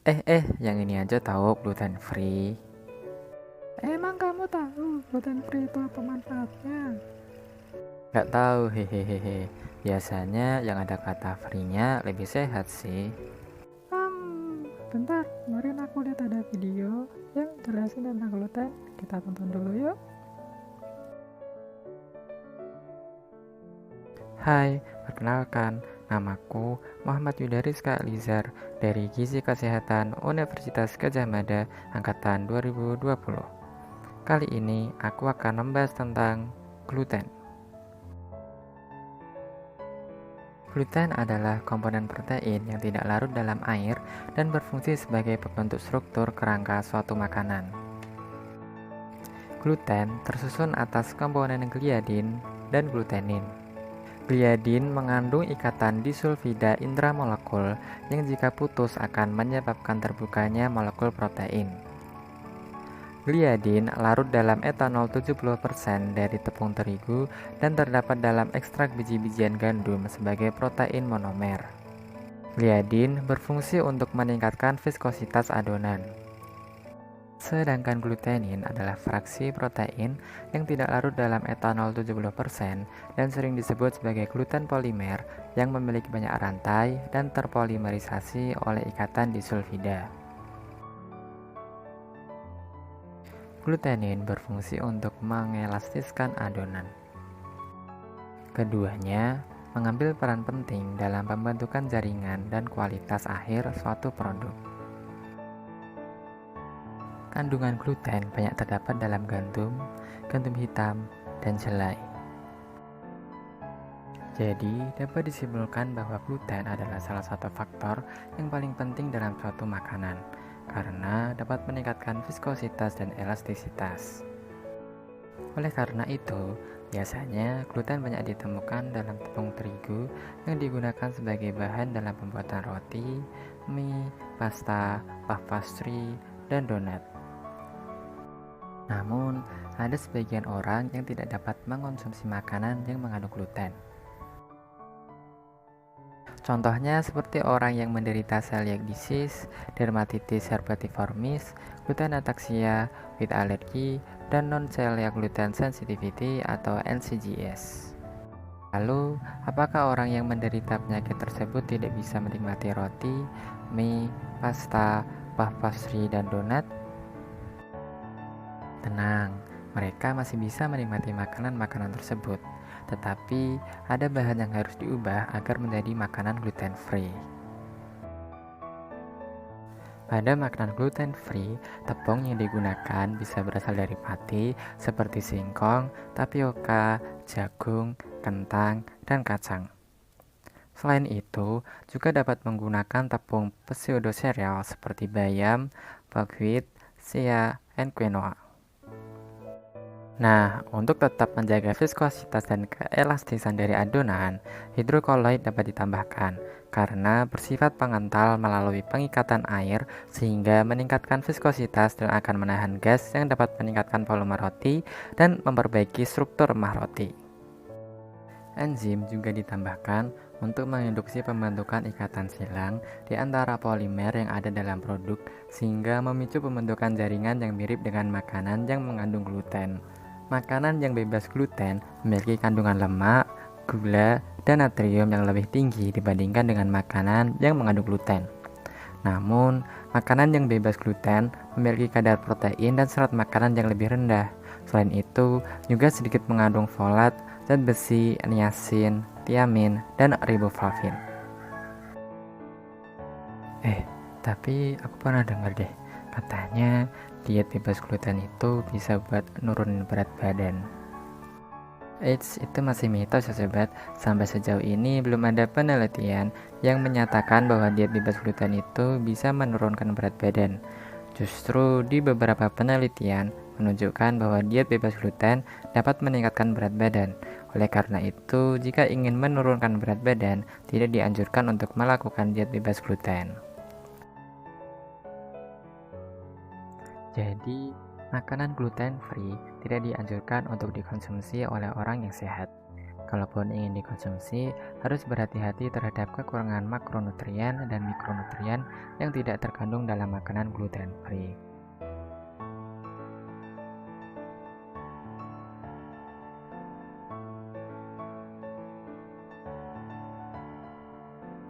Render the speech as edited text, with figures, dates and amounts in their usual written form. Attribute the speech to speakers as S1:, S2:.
S1: Yang ini aja tahu gluten free.
S2: Emang kamu tahu gluten free itu apa manfaatnya?
S1: Gak tahu, hehehe. Biasanya yang ada kata free-nya lebih sehat sih.
S2: Bentar, kemarin aku lihat ada video yang jelasin tentang gluten. Kita tonton dulu yuk.
S1: Hai, perkenalkan, namaku Muhammad Yudarizka Alizar dari Gizi Kesehatan Universitas Gadjah Mada Angkatan 2020. Kali ini aku akan membahas tentang gluten. Gluten adalah komponen protein yang tidak larut dalam air dan berfungsi sebagai pembentuk struktur kerangka suatu makanan. Gluten tersusun atas komponen gliadin dan glutenin. Gliadin mengandung ikatan disulfida intramolekul yang jika putus akan menyebabkan terbukanya molekul protein. Gliadin larut dalam etanol 70% dari tepung terigu dan terdapat dalam ekstrak biji-bijian gandum sebagai protein monomer. Gliadin berfungsi untuk meningkatkan viskositas adonan. Sedangkan glutenin adalah fraksi protein yang tidak larut dalam etanol 70% dan sering disebut sebagai gluten polimer yang memiliki banyak rantai dan terpolimerisasi oleh ikatan disulfida. Glutenin berfungsi untuk mengelastiskan adonan. Keduanya mengambil peran penting dalam pembentukan jaringan dan kualitas akhir suatu produk. Kandungan gluten banyak terdapat dalam gandum, gandum hitam, dan selai. Jadi, dapat disimpulkan bahwa gluten adalah salah satu faktor yang paling penting dalam suatu makanan, karena dapat meningkatkan viskositas dan elastisitas. Oleh karena itu, biasanya gluten banyak ditemukan dalam tepung terigu yang digunakan sebagai bahan dalam pembuatan roti, mie, pasta, puff pastry, dan donat. Namun, ada sebagian orang yang tidak dapat mengonsumsi makanan yang mengandung gluten. Contohnya seperti orang yang menderita celiac disease, dermatitis herpetiformis, gluten ataxia, wheat allergy, dan non-celiac gluten sensitivity atau NCGS. Lalu, apakah orang yang menderita penyakit tersebut tidak bisa menikmati roti, mie, pasta, puff pastry, dan donat? Tenang, mereka masih bisa menikmati makanan-makanan tersebut, tetapi ada bahan yang harus diubah agar menjadi makanan gluten free. Pada makanan gluten free, tepung yang digunakan bisa berasal dari pati seperti singkong, tapioka, jagung, kentang, dan kacang. Selain itu, juga dapat menggunakan tepung pseudocereal seperti bayam, buckwheat, chia, dan quinoa. Nah, untuk tetap menjaga viskositas dan keelastisan dari adonan, hidrokoloid dapat ditambahkan karena bersifat pengental melalui pengikatan air sehingga meningkatkan viskositas dan akan menahan gas yang dapat meningkatkan volume roti dan memperbaiki struktur remah roti. Enzim juga ditambahkan untuk menginduksi pembentukan ikatan silang di antara polimer yang ada dalam produk sehingga memicu pembentukan jaringan yang mirip dengan makanan yang mengandung gluten. Makanan yang bebas gluten memiliki kandungan lemak, gula, dan natrium yang lebih tinggi dibandingkan dengan makanan yang mengandung gluten. Namun, makanan yang bebas gluten memiliki kadar protein dan serat makanan yang lebih rendah. Selain itu, juga sedikit mengandung folat, zat besi, niacin, tiamin, dan riboflavin. Tapi aku pernah dengar deh, katanya diet bebas gluten itu bisa buat nurunin berat badan. Itu masih mitos ya sobat. Sampai sejauh ini belum ada penelitian yang menyatakan bahwa diet bebas gluten itu bisa menurunkan berat badan. Justru di beberapa penelitian menunjukkan bahwa diet bebas gluten dapat meningkatkan berat badan. Oleh karena itu, jika ingin menurunkan berat badan, tidak dianjurkan untuk melakukan diet bebas gluten. Jadi, makanan gluten free tidak dianjurkan untuk dikonsumsi oleh orang yang sehat, Kalaupun ingin dikonsumsi, harus berhati-hati terhadap kekurangan makronutrien dan mikronutrien yang tidak terkandung dalam makanan gluten free.